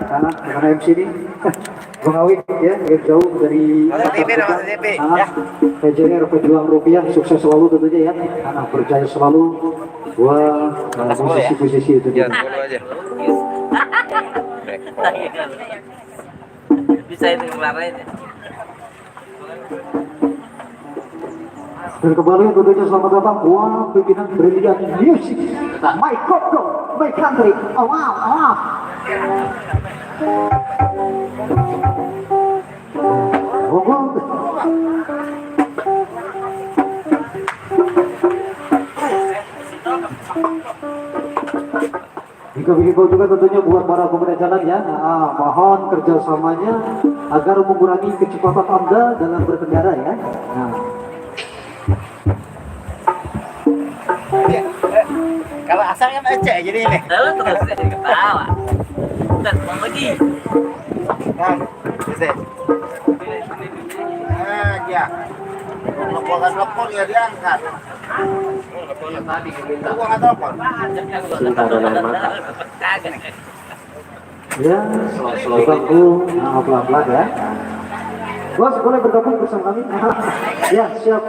dengan MC ini Bang Awik ya, yang jauh dari PJR Pejuang Rupiah, sukses selalu tentunya ya, berjaya selalu buat posisi-posisi itu. Bisa itu kemarin. Dan kembali tentunya selamat datang buat pimpinan Brilian Music, My Coco, My Country, awam. Jika juga tentunya buat para pengguna jalan ya, mohon kerjasamanya agar mengurangi kecepatan Anda dalam berkendara ya. Kalau asal kan aja jadi ini. Terus jadi ketawa. Dan lagi. Bisa. Ya. Lepon ya diangkat. Lepon tadi kita. Gua enggak telepon. Ya, selalu bangku, pelan-pelan ya. Bos boleh bergabung bersama kami? Ya, siap.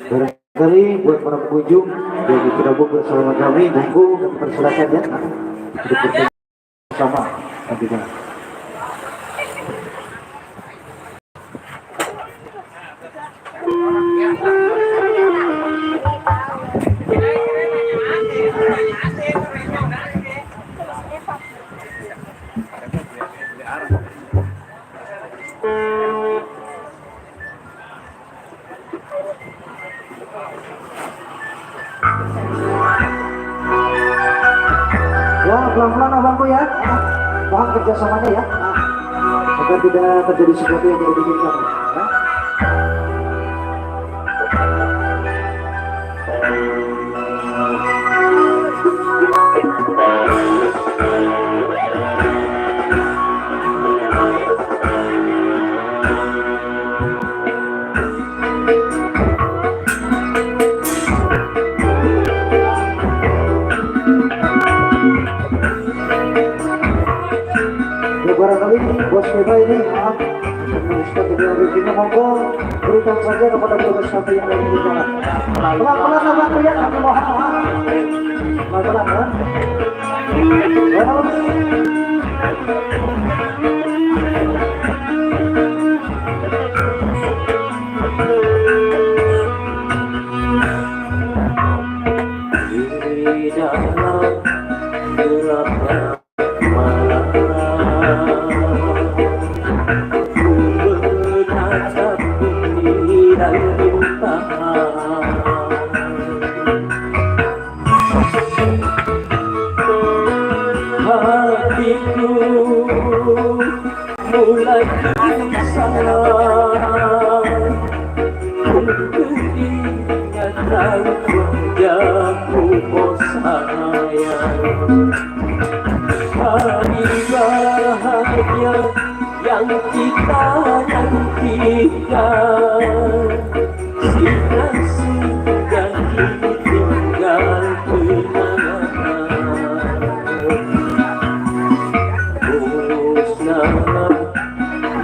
Barangkali buat para pengunjung yang bergabung bersama kami, monggo persilakan ya. Duduk bersama nantinya. Ya, pelan-pelan abangku ya. Mohon kerjasamanya ya. Agar tidak terjadi sesuatu yang tidak diinginkan. Ya. Barangkali bos kita ini menuliskan video reviewnya, monggo berikan saja kepada petugas kami yang ada di sana. Pelan-pelan abangku ya, kami mohon pelan-pelan ya. Di dalam gelapnya hatiku mulai salah untuk ingatan wajahmu, oh sayang. Hari bahagia yang kita nantikan sudah ditinggal kenangan.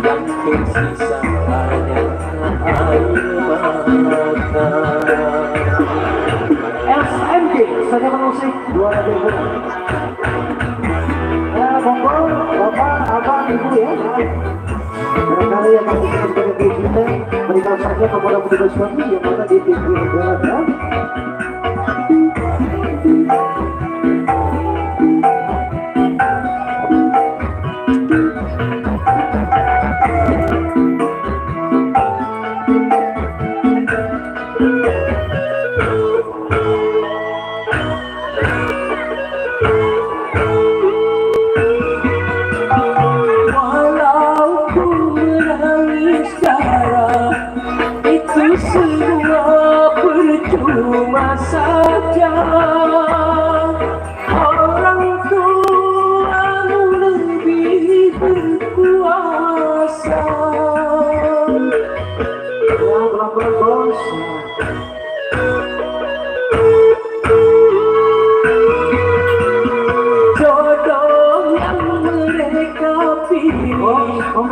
Yang tersisa hanya air mata. SMG saja musik 2000. Monggo bapak, abang, ibu ya. Barangkali yang akan kita sebagai kita berikan saja kepada petugas kami yang ada di pinggir jalan. Semua percuma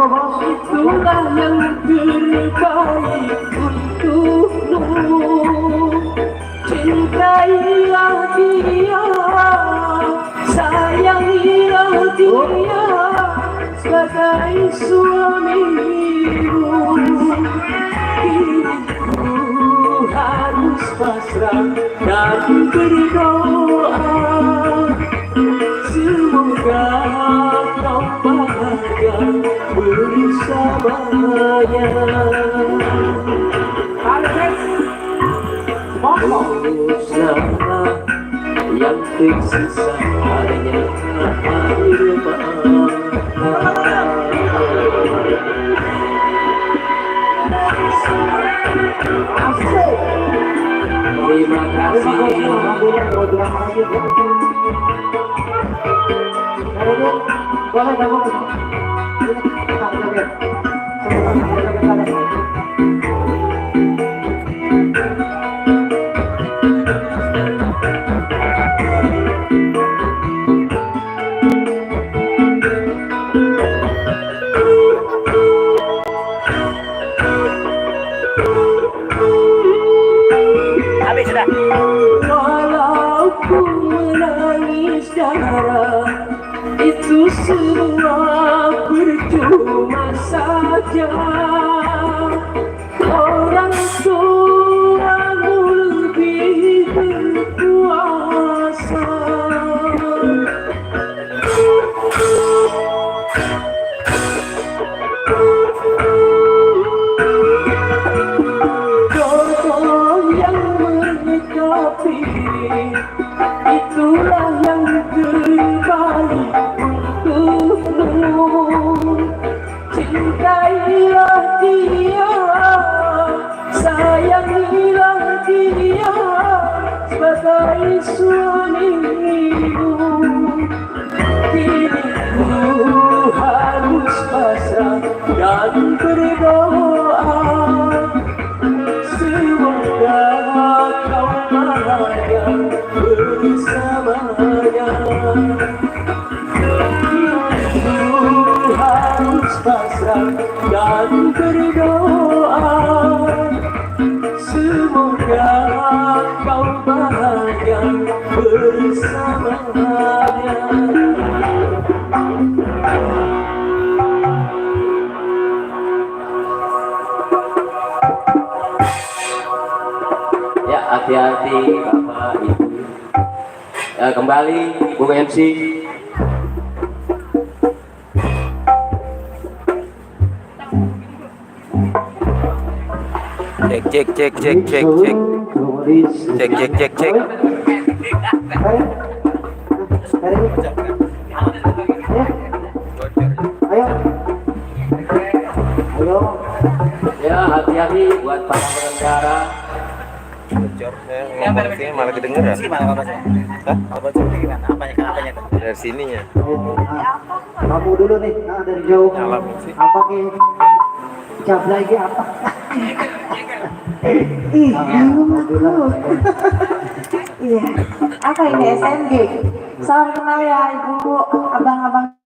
Apa bos? Itulah yang terbaik untukmu. Cintailah dia, sayangilah dia sebagai suamimu. Hidupku harus pasrah dan berdoa, semoga kau bahagia bersamanya. Musnahlah yang tersisa hanya air mata. Terima kasih. Boleh kamu. Habis sudah. Walau ku menangis darah, itu semua percuma saja. Orang tuamu lebih berkuasa. Jodoh yang menyikapi, itulah yang terbaik untukmu. Cintailah dia, sayangilah dia sebagai suamimu. Dirimu harus pasrah dan berdoa, semoga kau bahagia bersamanya. Dirimu harus pasrah dan berdoa, semoga kau bahagia bersamanya. Ya, hati-hati Bapak Ibu. Ya, kembali Bung MC. Cek. Ayo. Ayo. Ya, hati-hati buat para pengendara. Bocor, saya ngomong sini malah kedengeran. Gimana Bapak? Hah? Bapak gimana? Apanya? Dari sininya. Kamu dulu nih, dari jauh. Nyalamin sih. Apa ki? Cabla ini apa? Ih, iya. Apa ini SMG? Salam kenal ya ibu, abang-abang.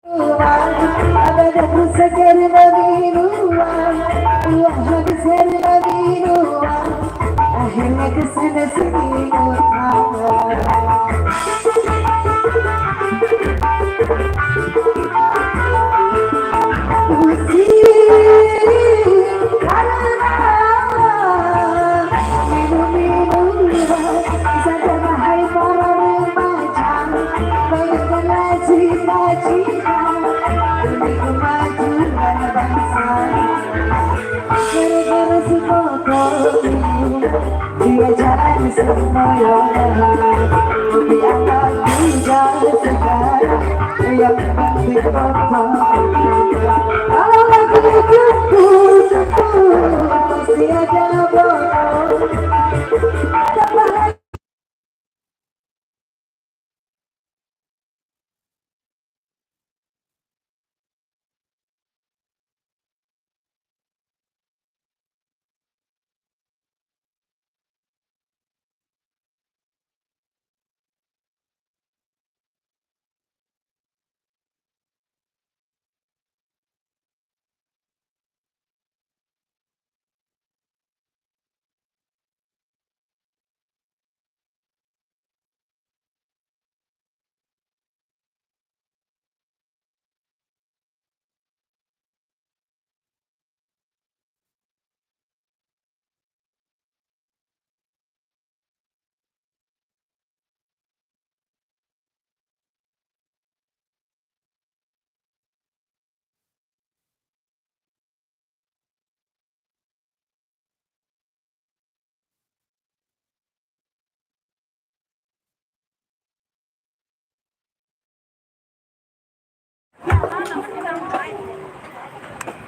أبدا مسكر مدينوها وحدك سر مدينوها أهلك سنة سنينوها dia jalan semuanya biar aku jalan sekarang yang penting kalau lagu hidupku pasti ada bohong ada bahagia.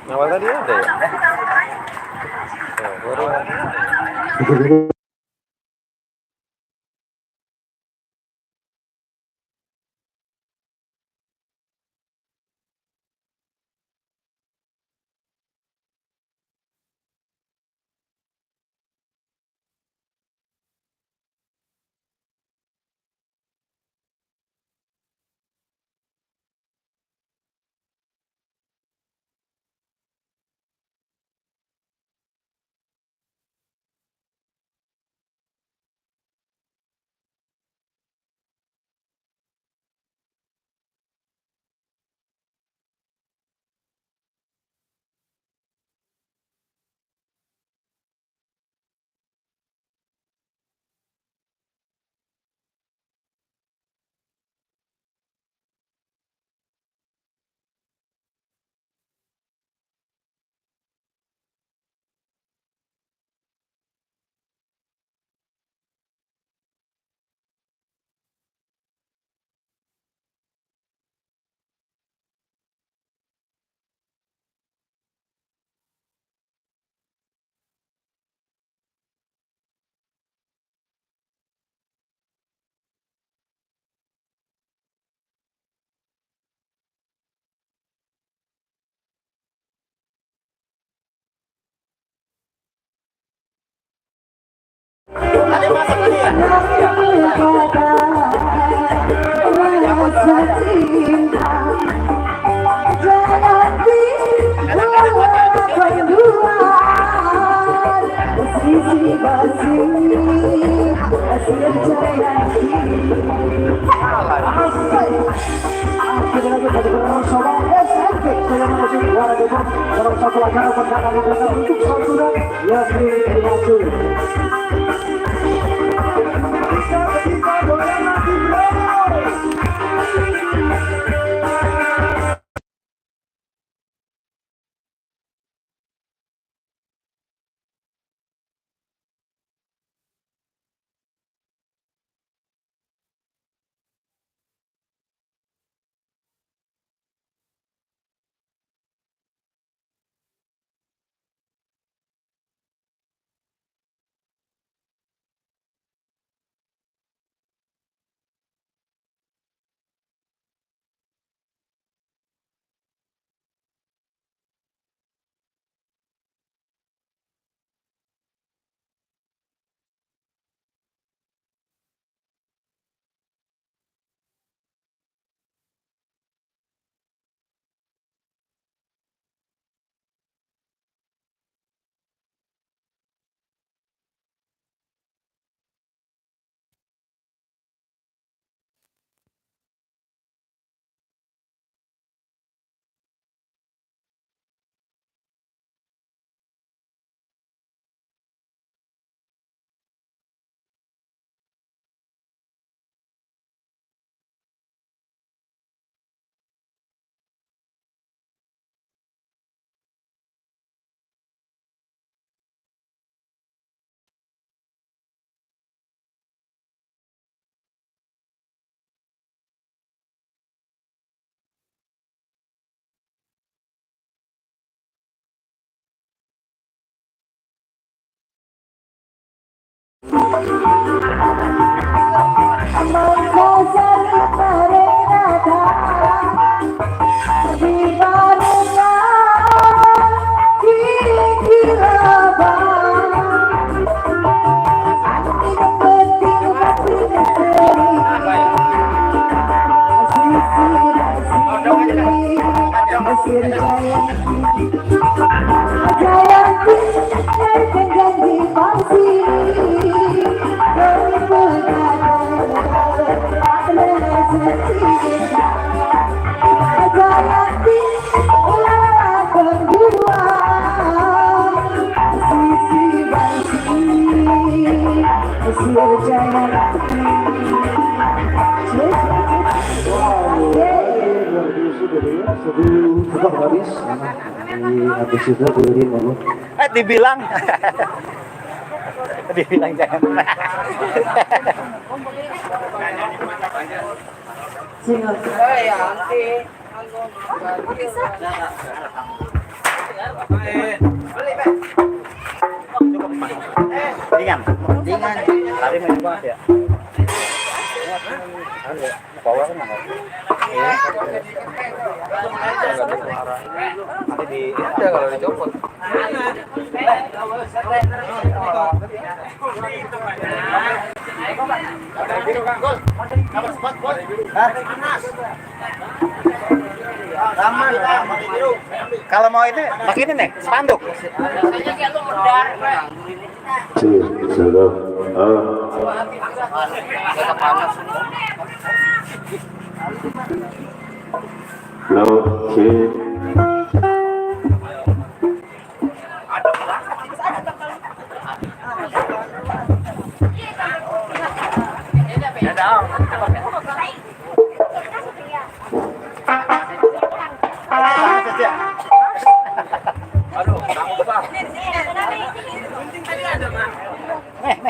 Awal tadi ada ya? Oh, baru ada. Ada masak tadi ya? Habis itu beliin dulu. Dibilang. Dibilang jangan. Ringan. Tadi main banget ya. Power kan enggak? Iya. Nanti di itu kalau dicopot. Kalau mau ini pakai ini nih, spanduk.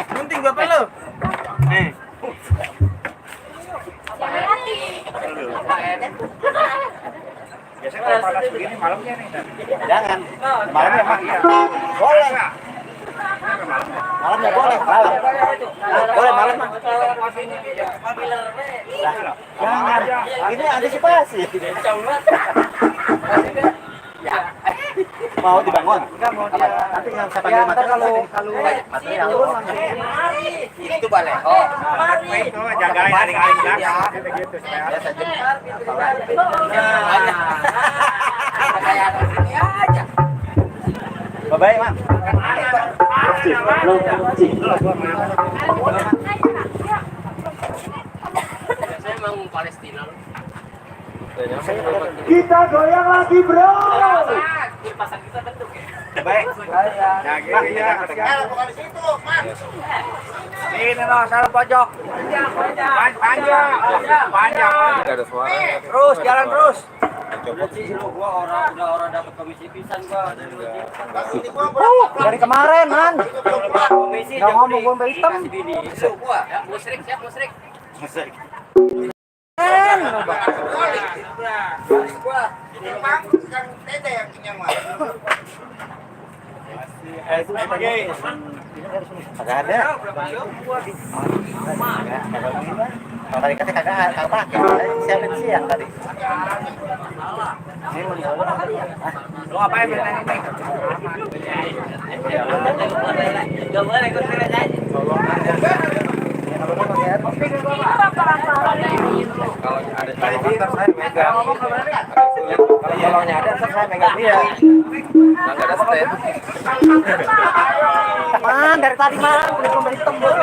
Gunting bapak lo. Biasanya kalau panas begini malamnya nih. Jangan. Malamnya mah. Boleh. Malamnya boleh. Malam. Boleh malam mah. Jangan. Ini antisipasi. Mau dibangun? Enggak mau dia. Nanti yang saya panggil material kalau material itu boleh. Oh, itu jagain dari belakang gitu supaya ada saja. Bye-bye, Mang. Saya emang Palestina. Kita goyang lagi, bro. Pasang kita bentuk ya. Baik. Ya, gini ya. Bukan di situ, Mas. Ini loh, salah pojok. Panjang. Tidak ada suara. Terus jalan terus. Orang dapat komisi pisan gua Dari kemarin, Man. komisi Nggak ngomong gua sampai hitam. Ya, musrik siap musrik. Kagak ada. Tadi kata kagak pakai. Siapin siang tadi. Lu ngapain berenang ini? Enggak boleh ikut aja. Kalau ada motor saya megang. Kalau kolongnya ada, saya megang dia. Nggak ada stand. Man, dari tadi man, udah tembus.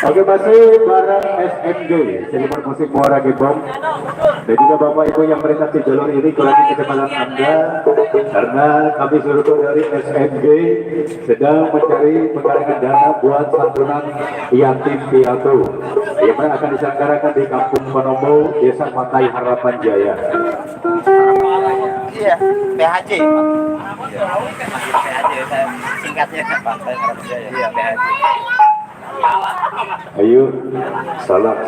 Oke, masih bareng SMG, Seniman Musik Muara Gembong. Dan juga Bapak Ibu yang melintasi jalur ini, kurangi kecepatan Anda karena kami seluruh dari SMG sedang mencari penggalangan dana buat santunan yatim piatu yang akan diselenggarakan di Kampung Penomo, Desa Pantai Harapan Jaya. Iya, PHJ. PHJ, singkatnya Pantai Harapan Jaya. Iya, PHJ. Ayo, salam.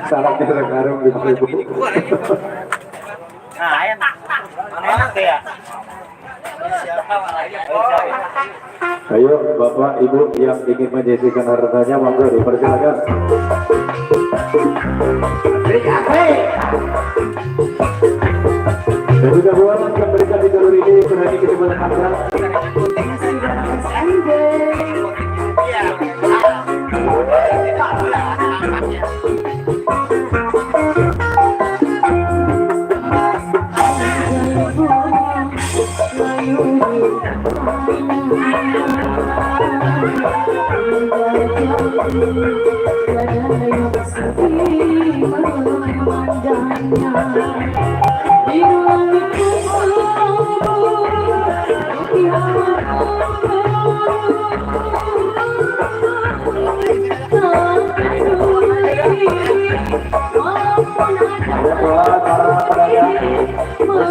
Salamnya sekarang 5.000. Nah, enak. Enak ya. Siapa lagi? Ayo Bapak Ibu yang ingin menyisihkan hartanya monggo dipersilakan. Dan juga buat yang memberikan di jalur ini berani kecepatan Anda.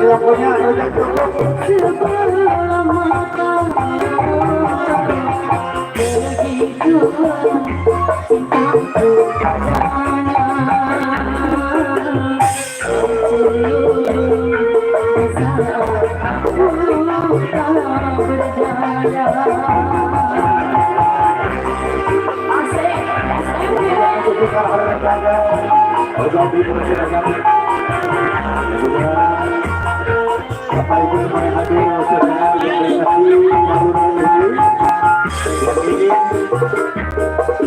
Yang punya rojak cukup. Bapak Ibu semua yang hadir, saudara investasi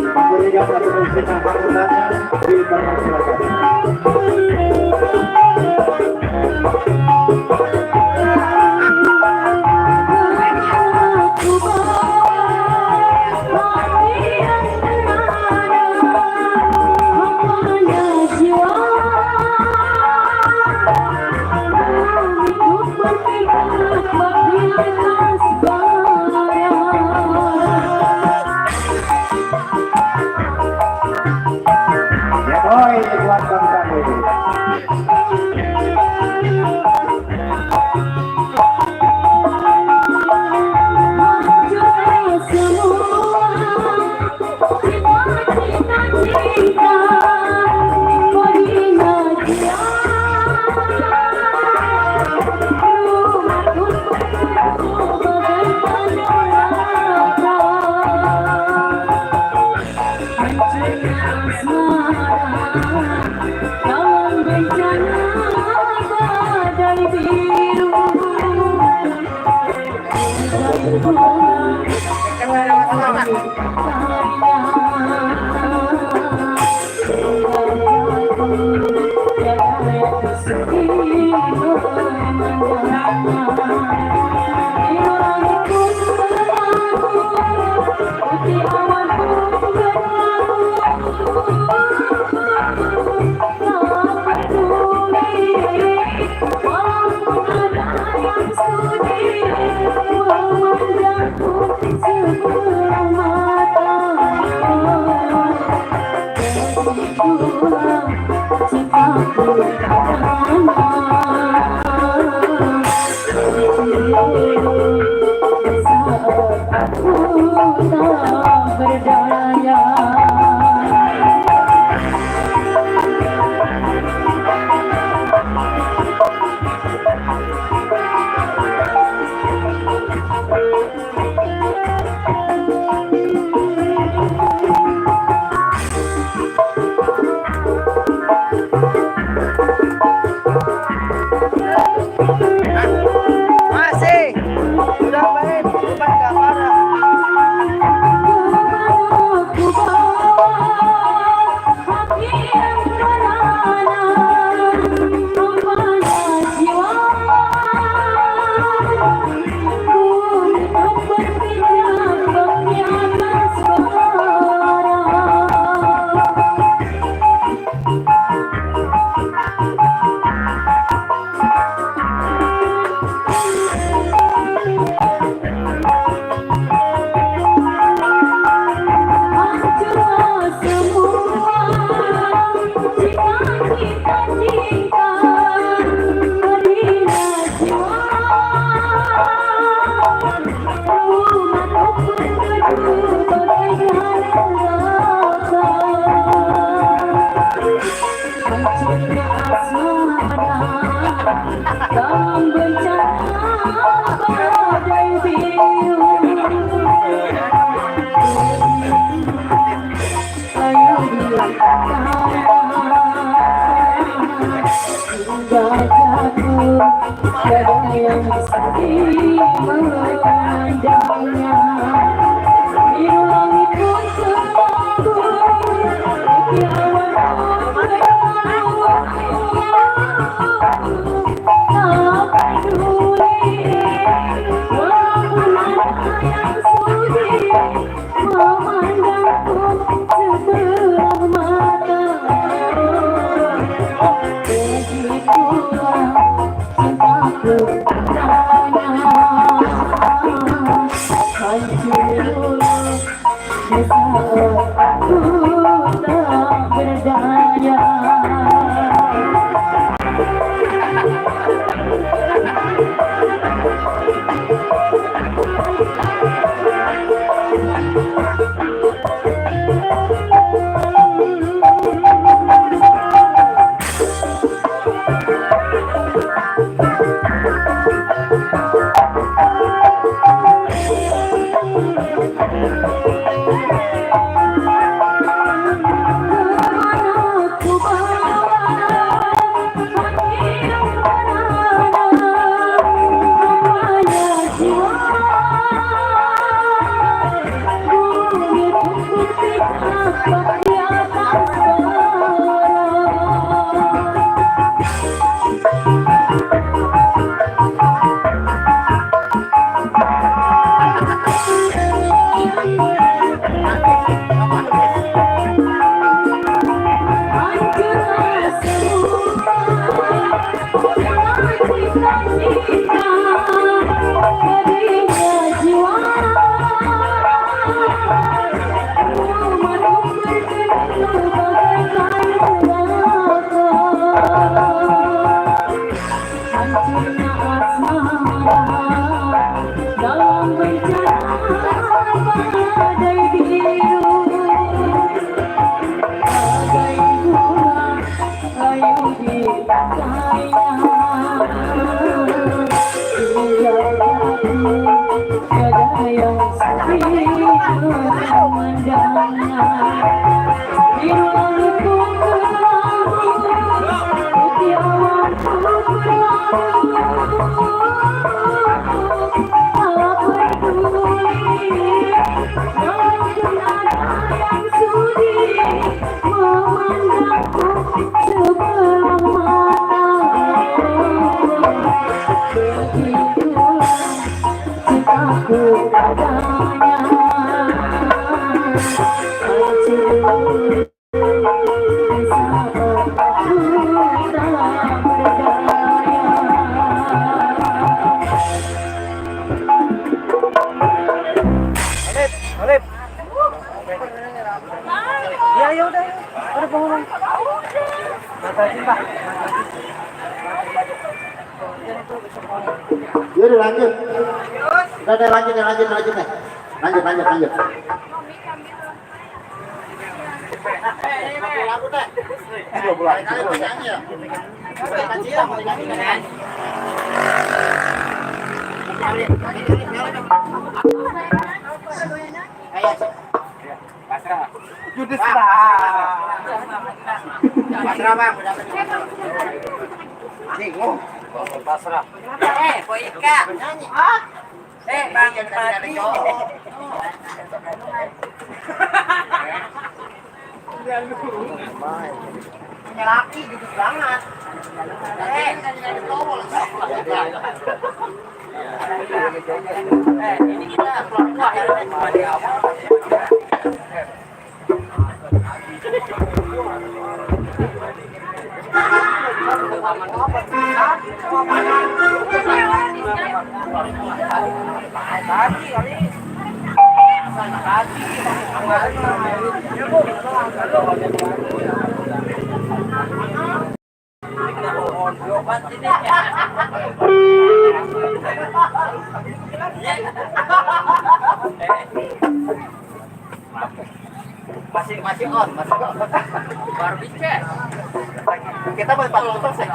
memberikan satu musik hartanya dipersilakan. Ya boy, buat bangsa ini. Dalam bencana badai biru Wajahku tiada yang bisa memandangnya. Biru langit pun selalu di awan tak peduli walaupun ada yang sudi memandangku sebelah mata. Begitulah cintaku padanya, hancur di saat aku tak berdaya. Yaudah lanjut. Udah lanjut deh. Lanjut. Pasrah. Boyka. Bang Pati. Punya laki gitu banget. Ini kita keluar di awal. Masih on. Baru bicara. Kita mau 40%.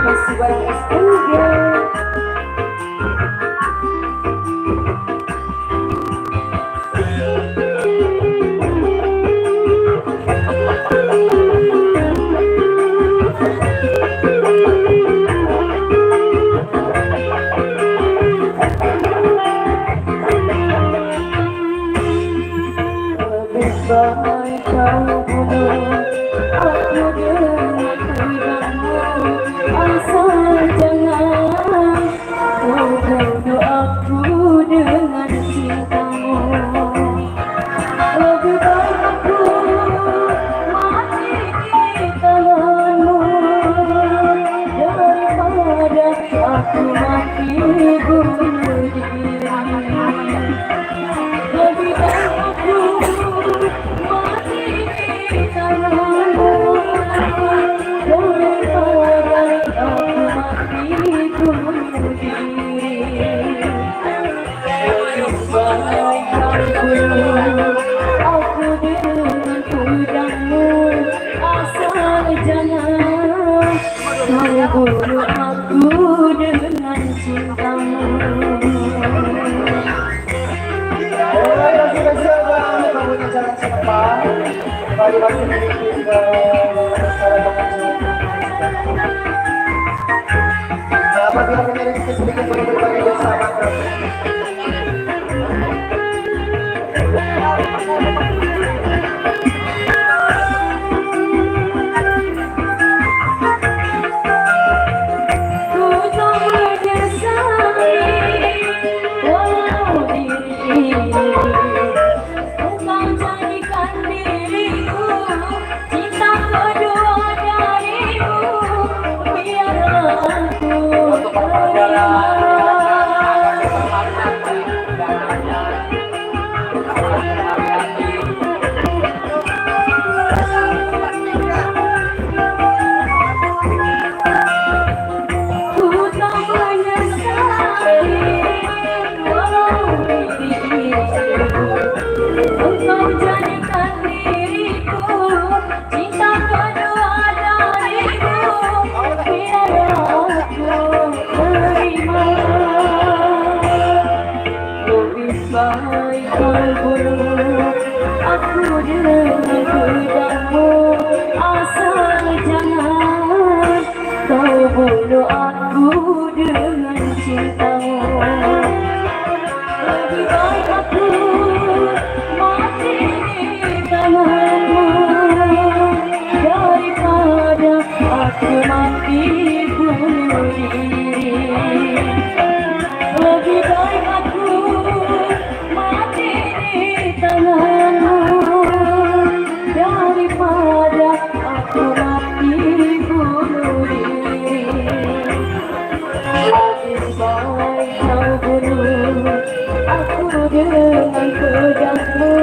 Masih bareng SMG. baik kau bunuh aku dengan pedangmu, asal jangan kau bunuh aku dengan cintamu. Lebih baik aku mati di tanganmu daripada aku mati bunuh diri. Lebih baik aku mati di tanganmu daripada aku mati bunuh diri. Lebih baik aku dengan pedangmu, asal jangan kau bunuh aku dengan cintamu. Sudah siapa kita punya jalan sedepan kembali lagi sedikit ke apabila menjadi sedikit berbagi bersama bunuh aku dengan cintamu. Lebih baik aku mati di tanganmu daripada aku mati bunuh diri. Lebih baik aku mati di tanganmu daripada aku mati bunuh diri. Lebih baik kau bunuh aku dengan pedangmu,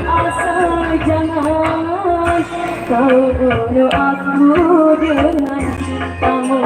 asal jangan kau bunuh aku dengan cintamu.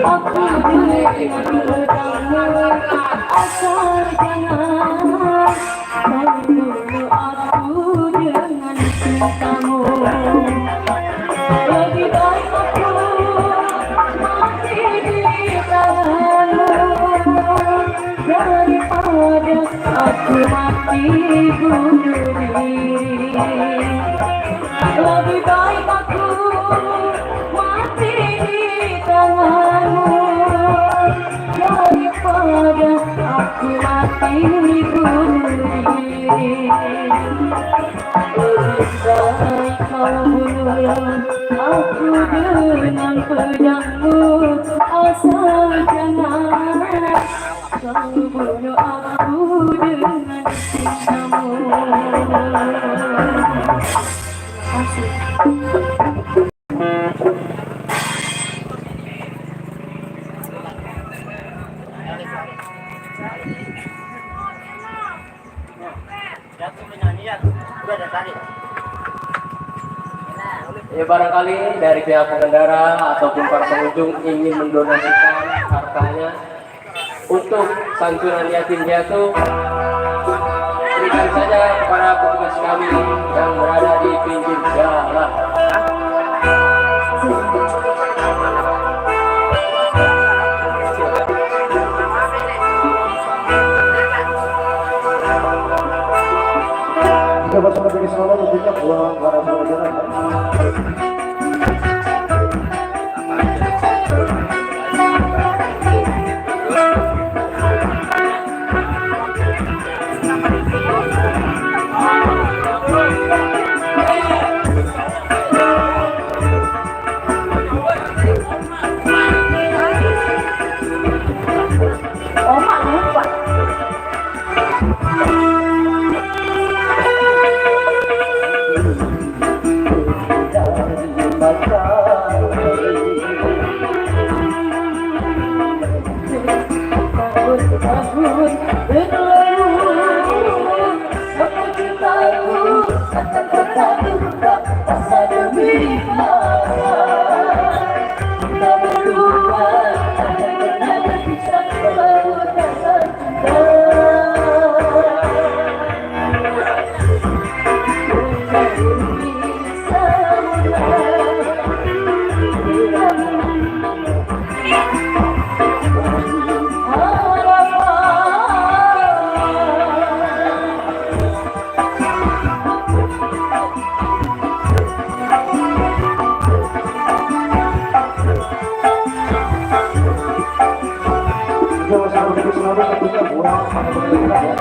Aku dengan pedangmu, asal jangan kau bunuh aku dengan cintamu. Lebih baik aku mati di tanganmu daripada aku mati bunuh diri. Lebih baik aku mati di tanganmu daripada aku mati bunuh diri. Andai kau bunuh aku dengan pedangmu, asal jangan kau bunuh aku dengan cintamu. Terima kasih. Ya barangkali dari pihak pengendara ataupun para pengunjung ingin mendonasikan hartanya untuk santunan yatim piatu, berikan saja kepada petugas kami yang berada di pinggir jalan. Coba sama dari Solo tentunya buang para pengajaran. Coba sama dari Solo tentunya buang para pengajaran.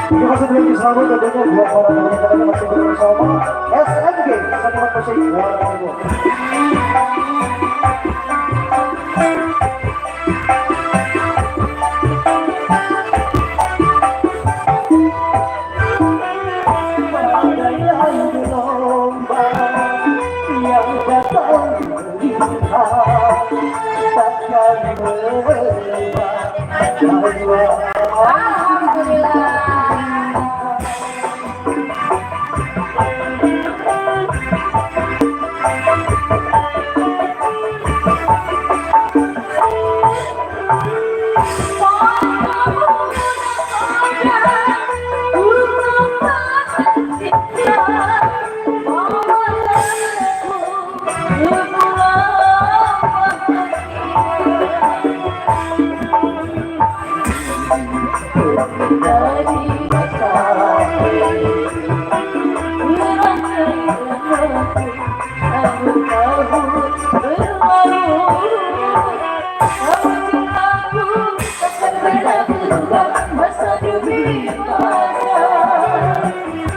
Terima kasih dari Solo tentunya buat para pengajaran yang masih bersama SMG Seniman Musik Muara Gembong.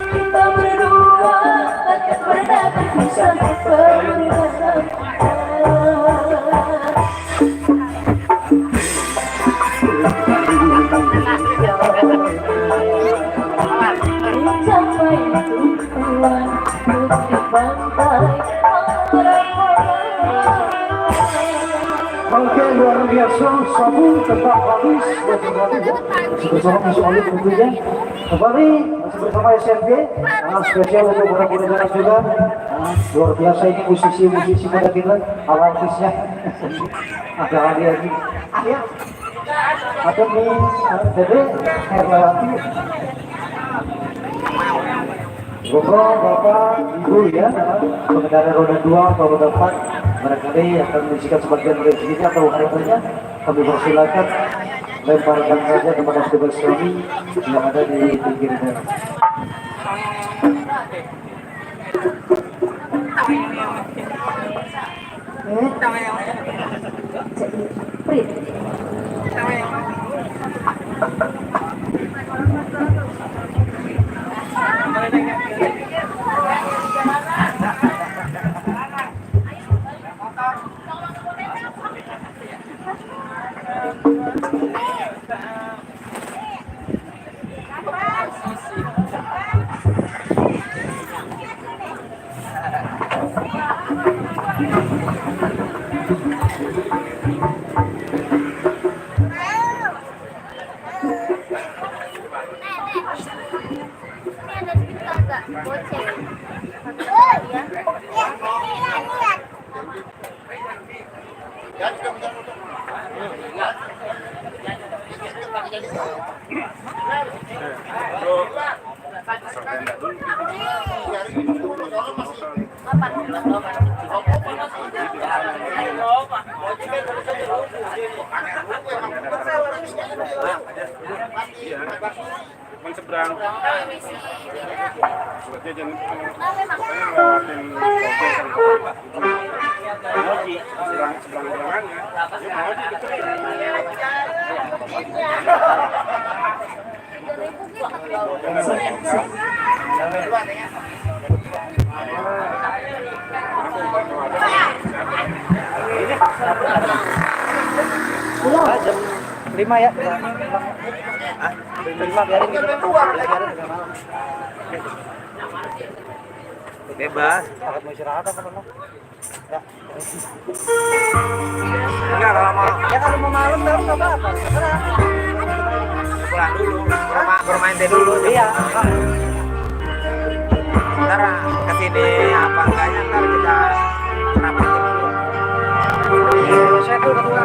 Kita berdua takkan pernah berpisah bersama. Sampai tujuan di pantai Oke, luar biasa, sabu tetap habis masih bersama Mas Oli tentunya. Kembali masih bersama SMG, spesial untuk para pendengar juga. Luar biasa ini musisi-musisi pada kita, artisnya. Ada lagi. Ayo, ada nih, Dede, Herlawati. Bapak, Ibu ya, pengendara roda 2 atau roda 4 barangkali akan mengisikan sebagian rezekinya atau hartanya, kami persilakan lemparkan saja kepada petugas kami yang ada di pinggir jalan. Seberang. Buatnya jangan lewatin Moji, seberang-seberangannya. Dia Moji Jam 5 ya. 5 biarin gitu. Bebas. Takut mau istirahat apa dong? Ya. Enggak kalau mau Ya kalau mau malam baru nggak apa-apa. Terserah. pulang dulu, bermain teh dulu. Iya. Ntar kesini apa enggaknya ntar kita rapat dulu. Saya tuh ketua.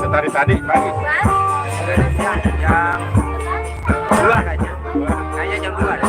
dari tadi pagi. Jam 2 kayaknya. Kayaknya jam 2 deh.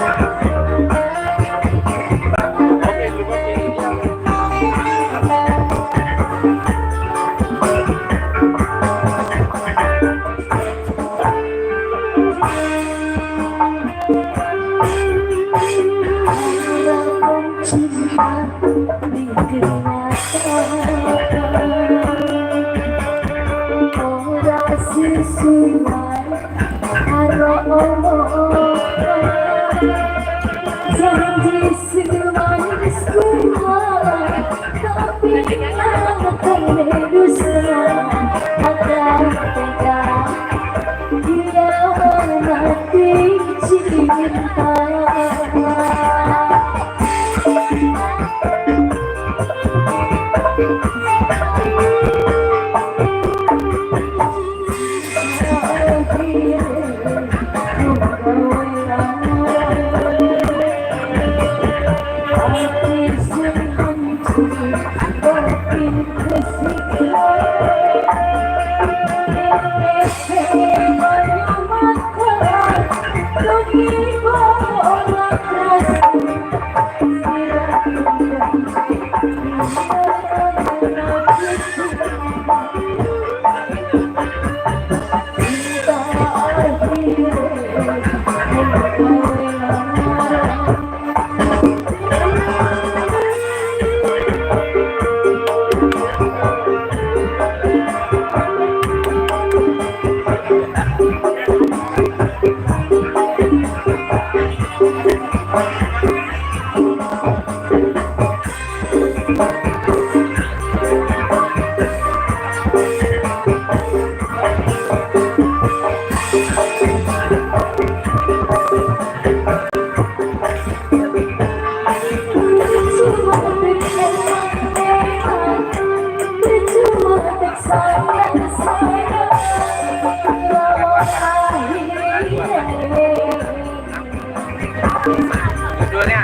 Judulnya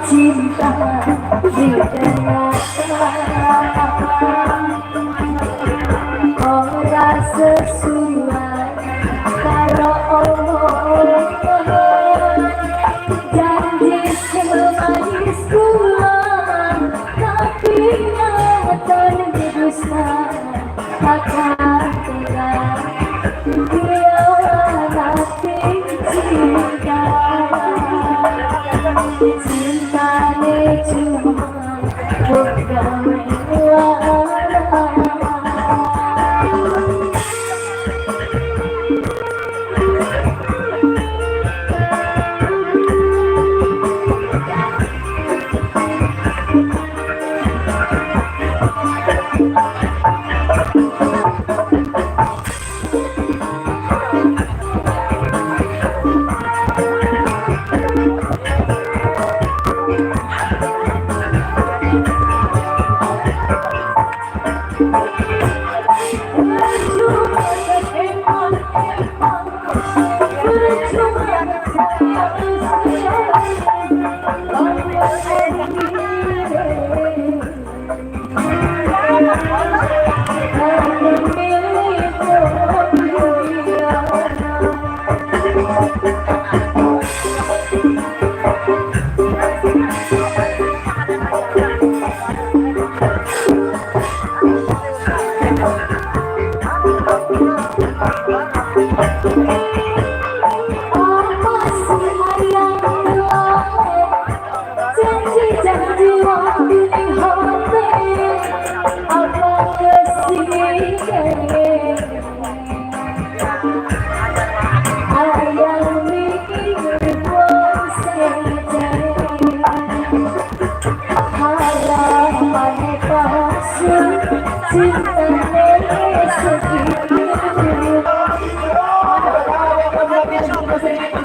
cinta di tengah ora sesuai karo janji semanis kula tapi nyatan didusta akan telah dia nanti cinta cintane cuma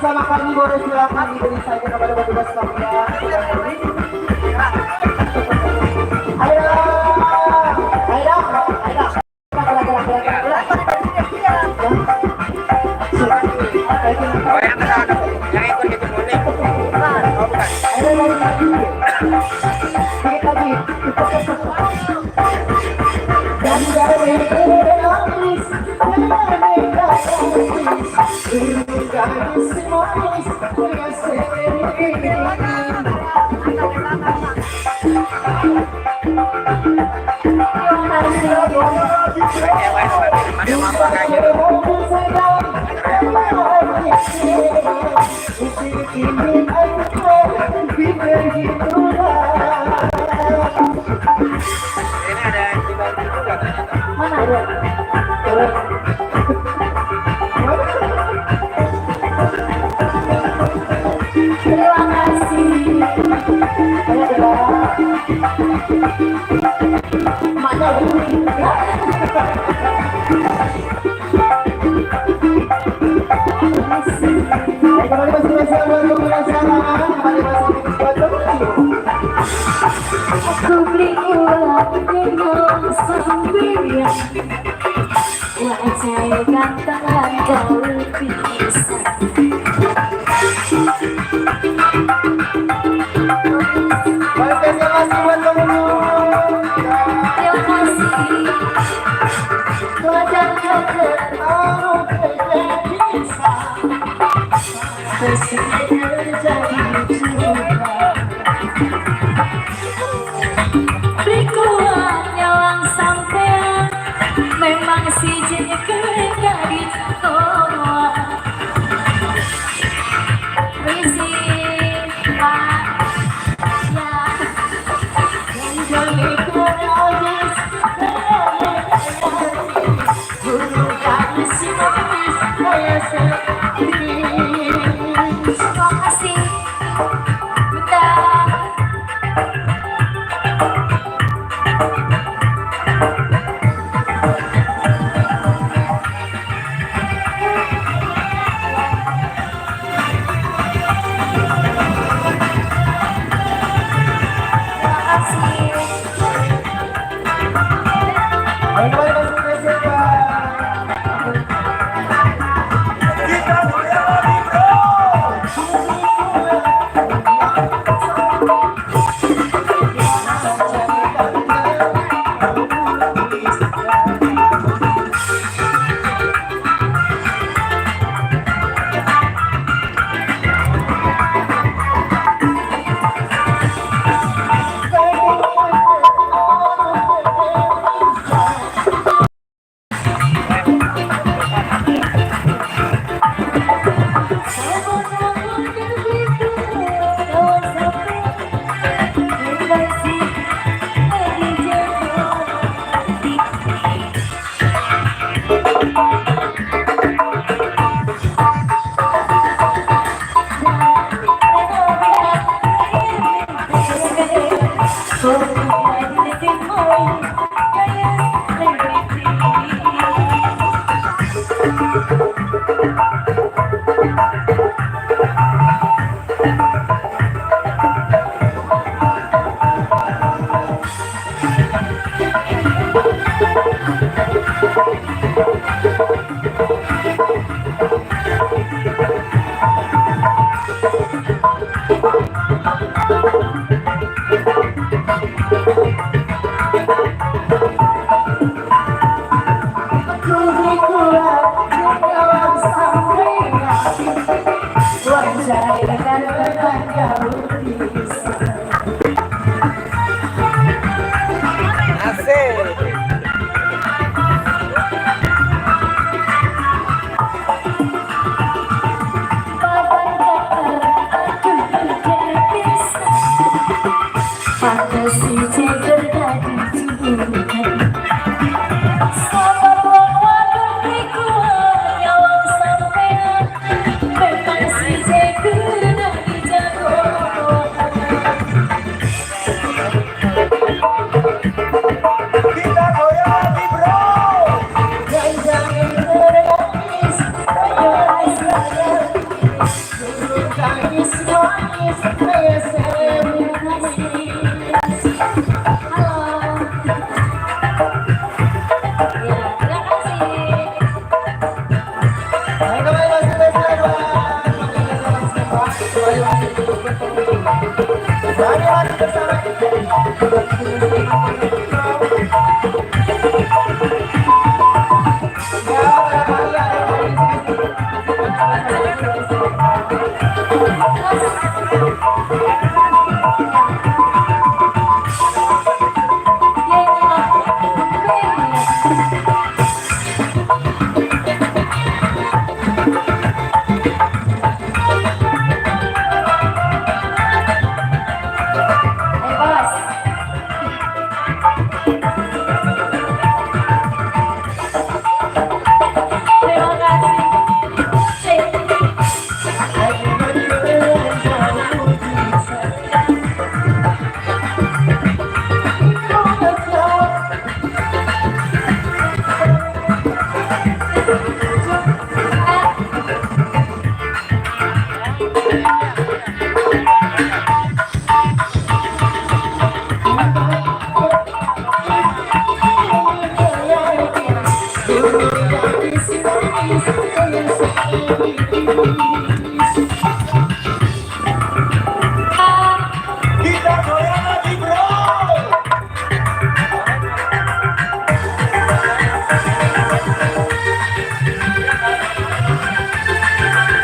bersama kami boleh silakan diberi saja kepada petugas kami ya. Ayo, ayo, ayo. oh yang yang ikut gitu boleh. Oh bukan. Ini ada di bawah juga ternyata. Mana ada? Terima kasih. Mana dulu? Kembali masih bersama untuk merasakan kembali masih buat Aku beli ulang dengan sambil wajah ganteng yang jauh bisa. Kembali spesial masih buat kamu. Terima kasih wajah ganteng bisa terjadi berikuan nyawang sampean memang si jeker dari toko Rizik Pak ya yang joli kurangis bukan si manis saya sendiri. Terima kasih bentar. Kembali masih spesial. Kita goyang lagi bro.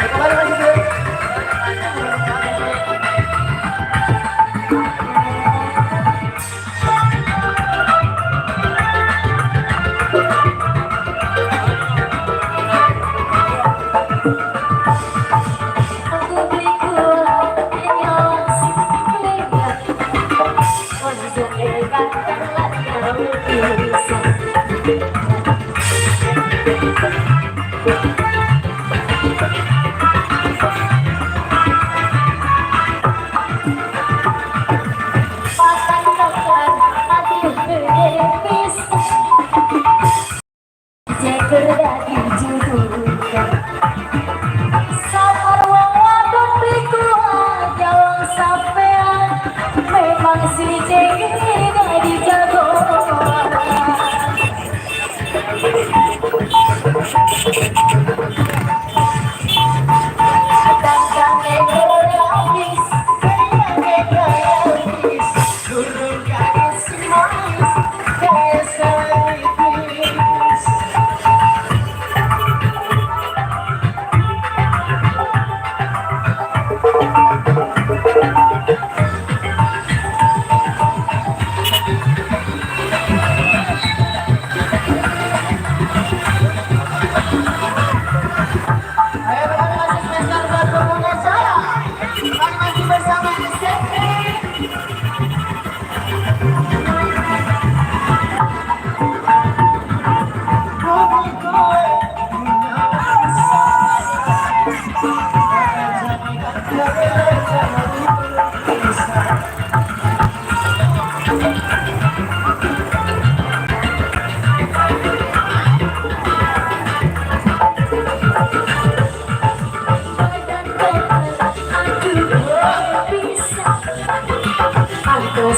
Kembali lagi bro. Aku beli kuat yang simple. Untuk egan dan bisa. Pakan pakan hati berlepis. Jeker dadi judukan. Sabar wong wadon bliku aja wong sampean. Memang si jeker dadi jagoan.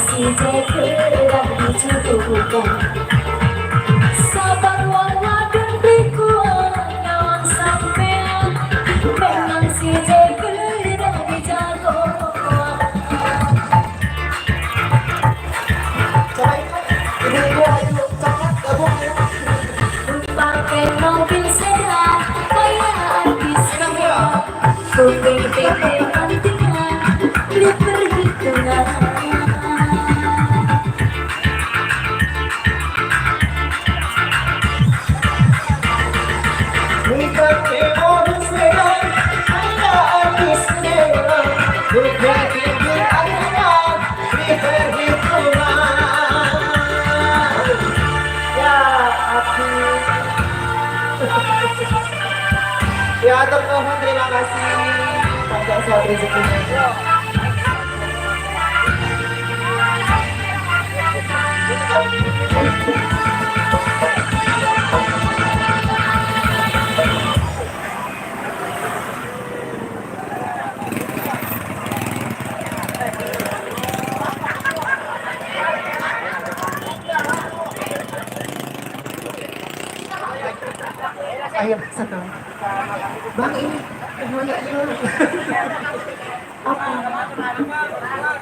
Si jeker dadi judukan. Sabar wong wadon bliku nyawang sampean. Memang si jeker dadi jagoan. Pakai mobil sehat kayak artis kamera. Kuping PP antingan di perhitungan. Ya, termohon terima kasih. Panjang sehat rezekinya. Ayo, satu. Bang, ini semuanya dulu. Apa?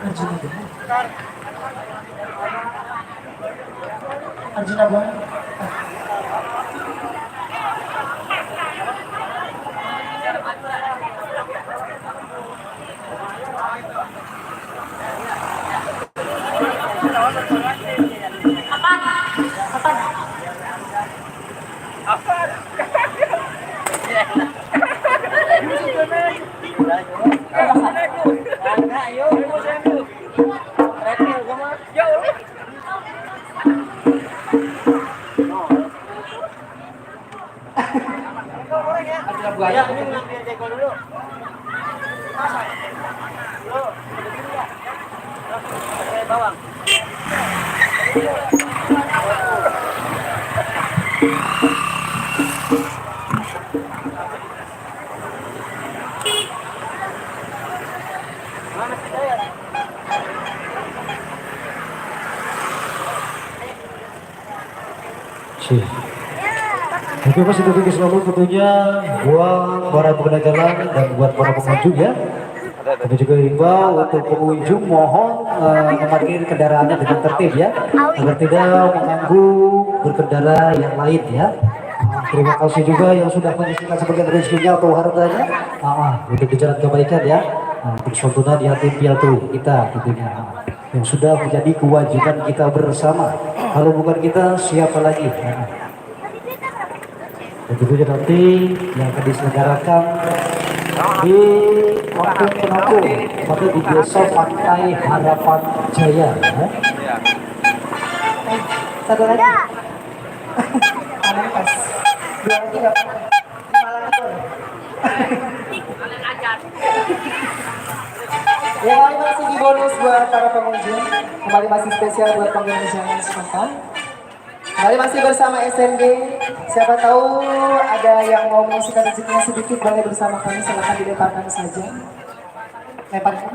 Arjuna Bang. Arjuna Bang. Ya, ini ngambil jeko dulu. Bawang. Oke Mas, itu sukses selalu tentunya buat para pengguna jalan dan buat para pengunjung ya. Kami juga himbau untuk pengunjung mohon memarkir kendaraannya dengan tertib ya, agar tidak mengganggu berkendara yang lain ya. Terima kasih juga yang sudah menyisikan sebagian rezekinya atau hartanya untuk di jalan kebaikan ya, untuk santunan yatim piatu kita tentunya, yang sudah menjadi kewajiban kita bersama. Kalau bukan kita siapa lagi? Tentunya nanti yang akan diselenggarakan di Kampung Penapung atau di Desa Pantai Harapan Jaya ya. Satu lagi. Pas. Dua lagi nggak apa-apa. Malah boleh. Ya, kembali masih di bonus buat para pengunjung. Kembali masih spesial buat pengguna jalan setempat. Kembali masih bersama SNG. Siapa tahu ada yang mau mengisikan rezekinya sedikit, boleh bersama kami. Silakan dilemparkan saja. Lemparkan.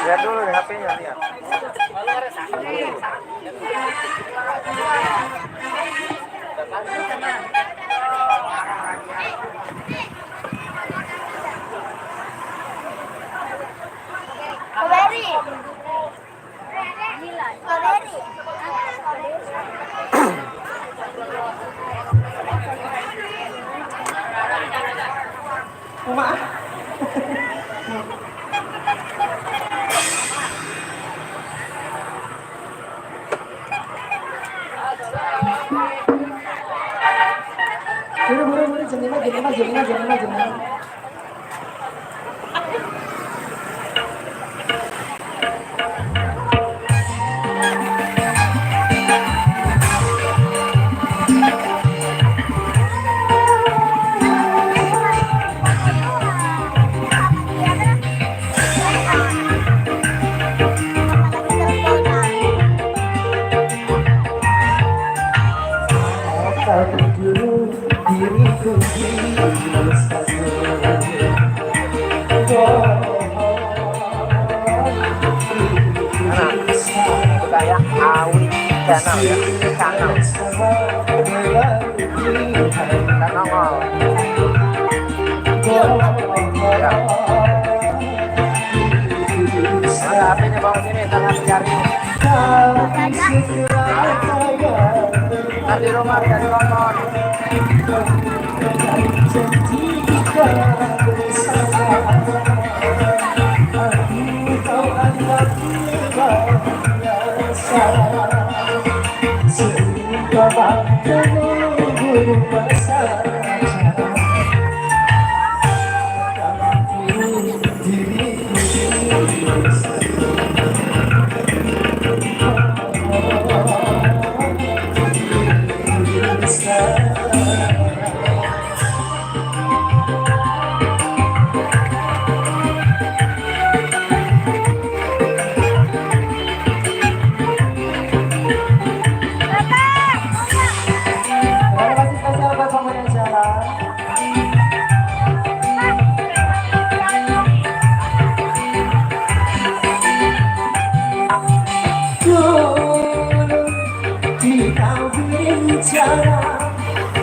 Lihat dulu nih HP-nya, lihat. Strawberry. Strawberry. Buru-buru, jam 5. Kayak awi channel ya, channel. Channel. Ya. Ada HP-nya bang sini, tangan cari. Di rumah dari nonton.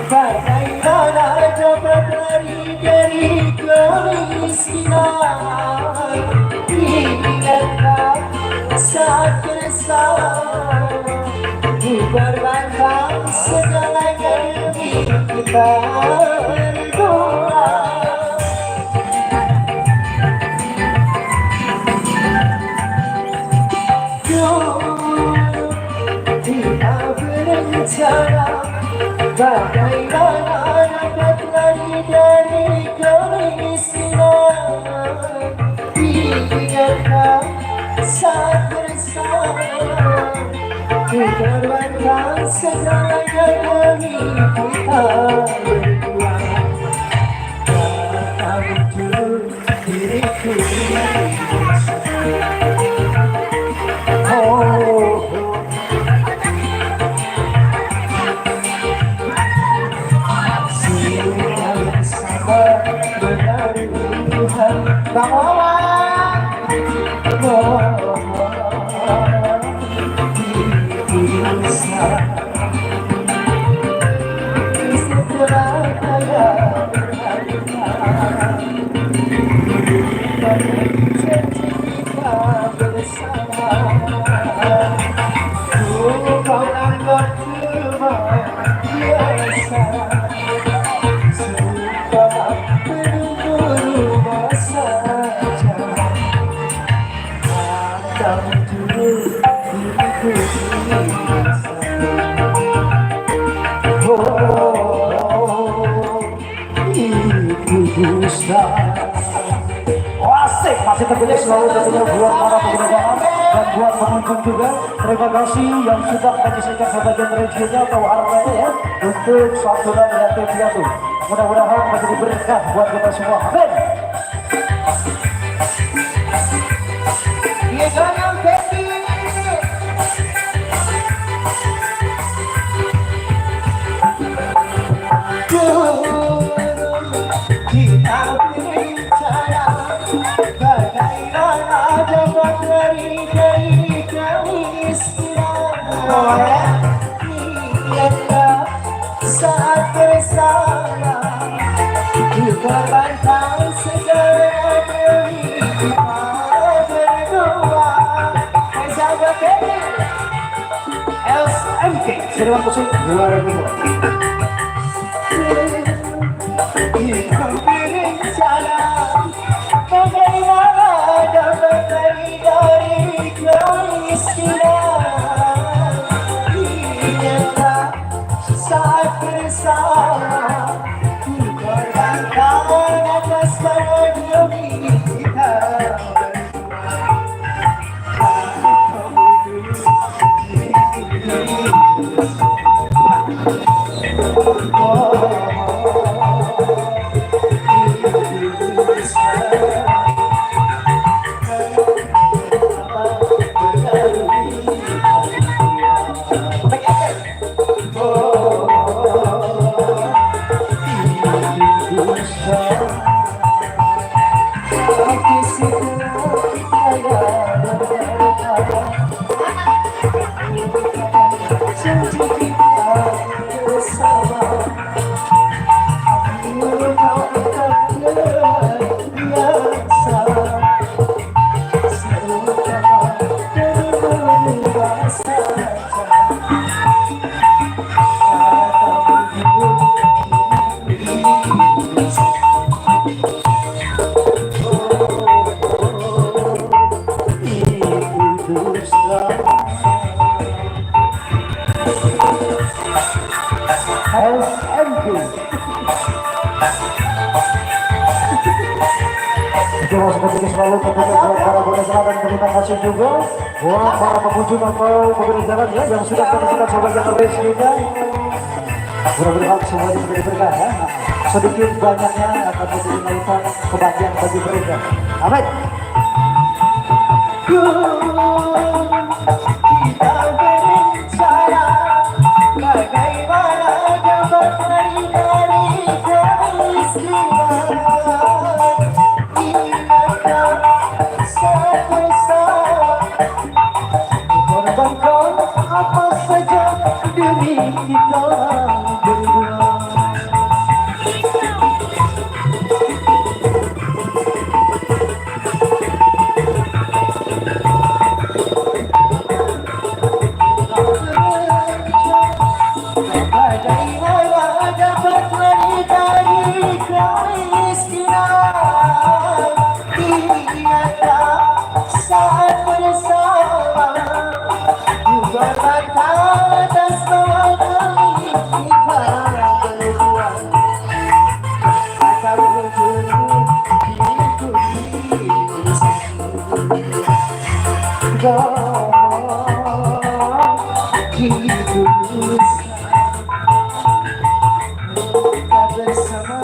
Bagaimana dapat lari dari kemiskinan? Ingatkan saat bersama dikorbankan segalanya demi kita berdua. Kita berencana bagaimana dapat lari dari kemiskinan. Ingatkan saat bersama dikorbankan segalanya demi kita berdua. Tak muncul diriku Bang Wawan, Asik, masih tentunya selalu tentunya buat para pengunjung dan buat pengunjung juga. Terima kasih yang sudah menyelesaikan sebagian rezekinya atau hartanya ya untuk santunan yatim piatu. Mudah-mudahan menjadi berkah buat kita semua. Amin. Iya jangan Fendi. Kita bicara bagaimana dapat dari kemiskinan. Ingatlah saat bersama dikorbankan segala demi kita berdua. Sahabat ini SMK Seriwan Musik 2002. Bagaimana dapat dari kemiskinan. Ingatlah saat bersama dikorbankan atas demi kita Terima seperti selalu tentunya buat para pengunjung dan terima kasih juga buat para pengunjung atau pengguna jalan ya yang sudah menyaksikan sebagian rezekinya. Mudah-mudahan semuanya menjadi berkah ya. Sedikit banyaknya akan menjadi lautan kebahagiaan bagi mereka. Amin. Kita berencana bagaimana dapat dari kemiskinan. Korbankan apa saja demi kita berdua. Bagaimana dapat dari kemiskinan. Ingatlah saat bersama dikorbankan atas nama demi kita berdua. Akan berjumpa kita bersama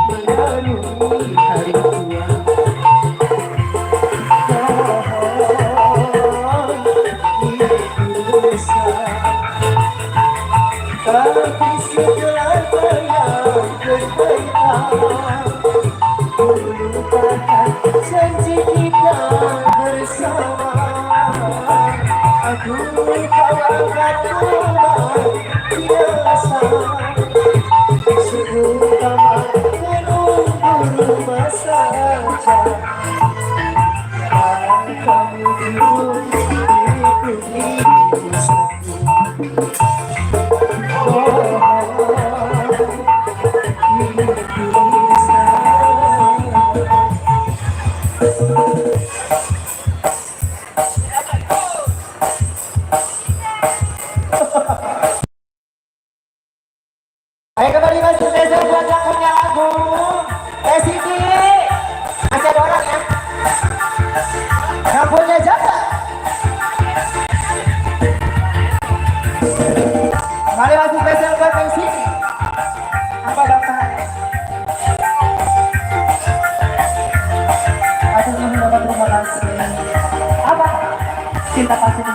melalui hari tua. Tapi segalanya yang berkaitan melupakan janji kita bersama. Aku kau angkat biasa terutama menunggu masa saja. Kamu dulu ikuti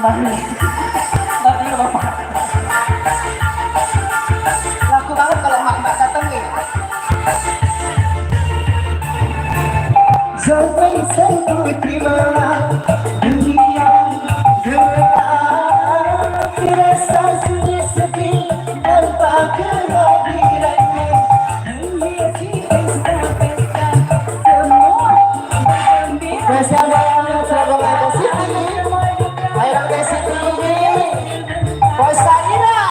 Tapi bapak. Laku banget kalau mak datang nih. Sampai satu tiba dunia gelap, terasa sudah sepi tanpa kehadirannya. Hanya kita pesta semua gembira. Bersama Surabaya City, Surabaya City, Kosanira.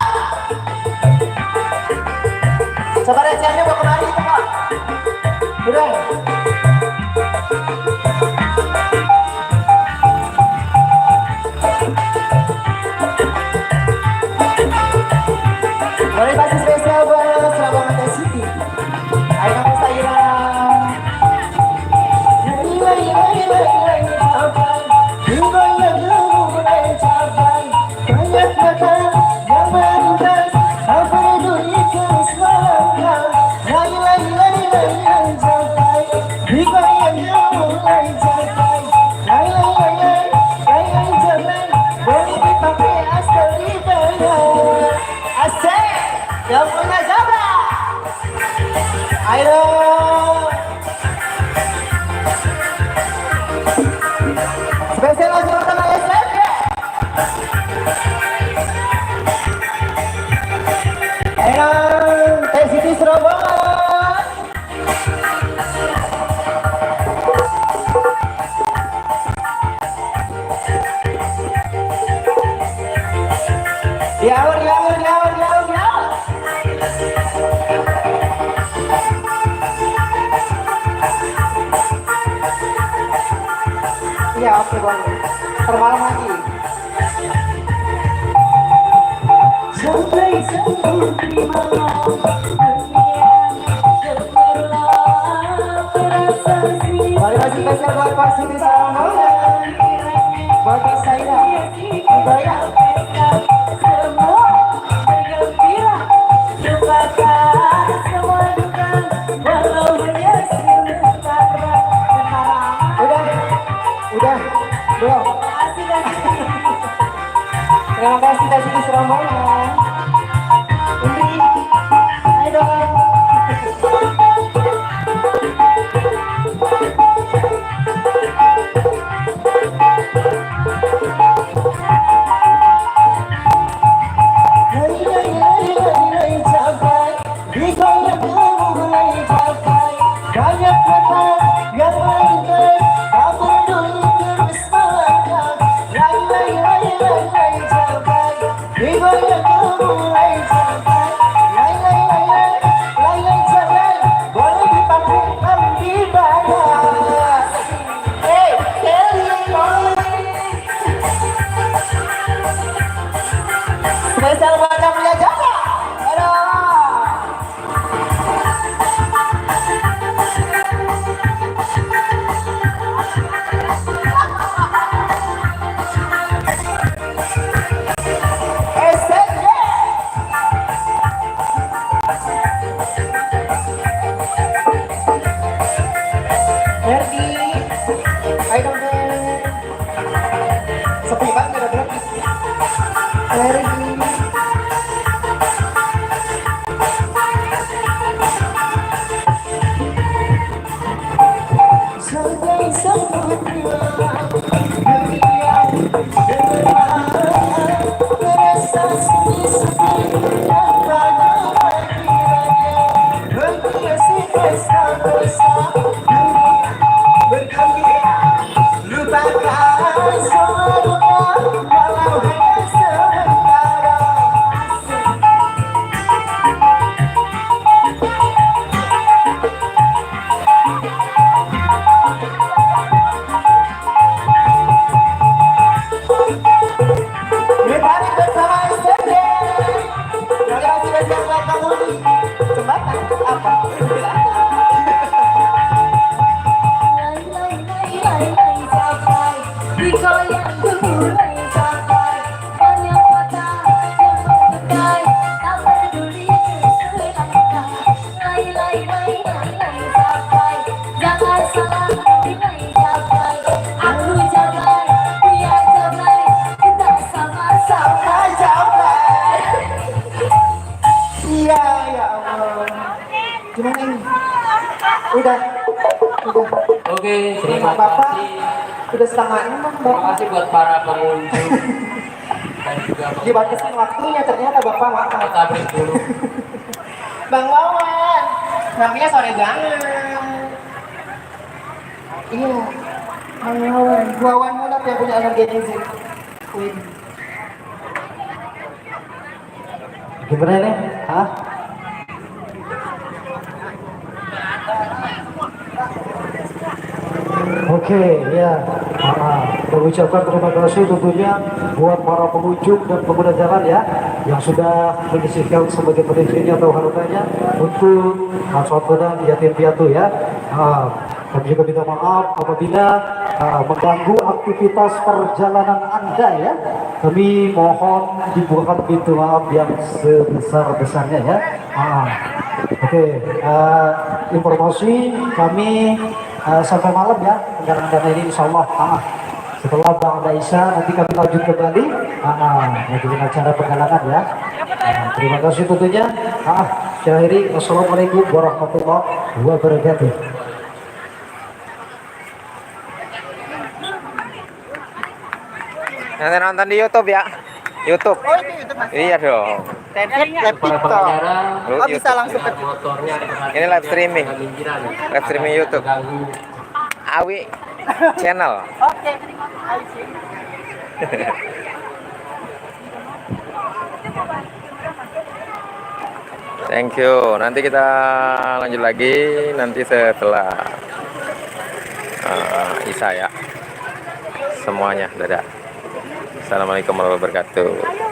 Coba rencanya mau kemari itu Pak? Udah. Boleh kasih spesial buat Surabaya City. Ayo kamu saya. Banyak mata yang melintas, apa peduli keselamatan. Lagi capai, dibayang yang mulai capai. Lagi capai, boleh dipakai asal dibayar. Asik, yang punya Zabra. Ayo. Spesial lagu pertama SMG. Ayo, T-City Surabaya. Diawar. Ya, oke boleh. Termalam lagi. Sampai sembuh terima Mari kasih spesial buat Pak Siti Sarwana, bagi saya budaya. Semua bergembira, lupakan semua duka, walau hanya sementara. Udah, belum. Terima kasih Pak Siti Sarwana. Undri, ayo dong. Banyak mata yang melintas, tak peduli keselamatan. Lagi capai, dibayang mulai capai. Lagi capai, boleh dipakai dan dibayar. Hey, Kelly, spesial buat kamu ya Jaga. Aduh. Sepi banget ada berapa? Sampai sembuh terasa sepi tanpa kehadirannya. Menghiasi pesta-pesta bergembira, lupakan semua duka, walau hanya sementara. Menarik bersama STD. Terima kasih banyak buat kamu di jembatan apa? Capai, digoyang mulai capai. Banyak mata yang melintas, tak peduli keselamatan. Capai, jangan salah nilai capai. Aku capai, dia capai, kita Udah. Oke, terima Bapak kasih. udah setengah 6 Terima Bapak. kasih buat para pengunjung dan juga Dibatasin waktunya ternyata Bapak maaf. kita break dulu. Bang Wawan, namanya sore banget. Iya, Bang Wawan. Wawan Munaf yang punya energi sih. Wih. Gimana nih? Hah? Oke, ya. Mengucapkan terima kasih tentunya buat para pengunjung dan pengguna jalan ya yang sudah menyisihkan sebagai penisinya atau hartanya untuk santunan yatim piatu ya. Kami juga minta maaf apabila mengganggu aktivitas perjalanan Anda ya. Kami mohon dibukakan pintu maaf yang sebesar-besarnya ya. Oke, informasi kami sampai malam ya kendaraan ini insya Allah. Setelah Bang Daisa nanti kami lanjut kembali dengan acara penggalangan ya. Terima kasih tentunya. Saya akhiri. Wassalamualaikum warahmatullahi wabarakatuh. Nanti nonton di YouTube ya. YouTube. Oh, itu YouTube Mas. Iya dong. Para pengendara Oh, bisa langsung ke motornya Ini live streaming. Live streaming YouTube. Ganggu. Awi channel. Oke, terima kasih. Thank you. Nanti kita lanjut lagi nanti setelah Isa ya. Semuanya, dadah. Assalamualaikum warahmatullahi wabarakatuh.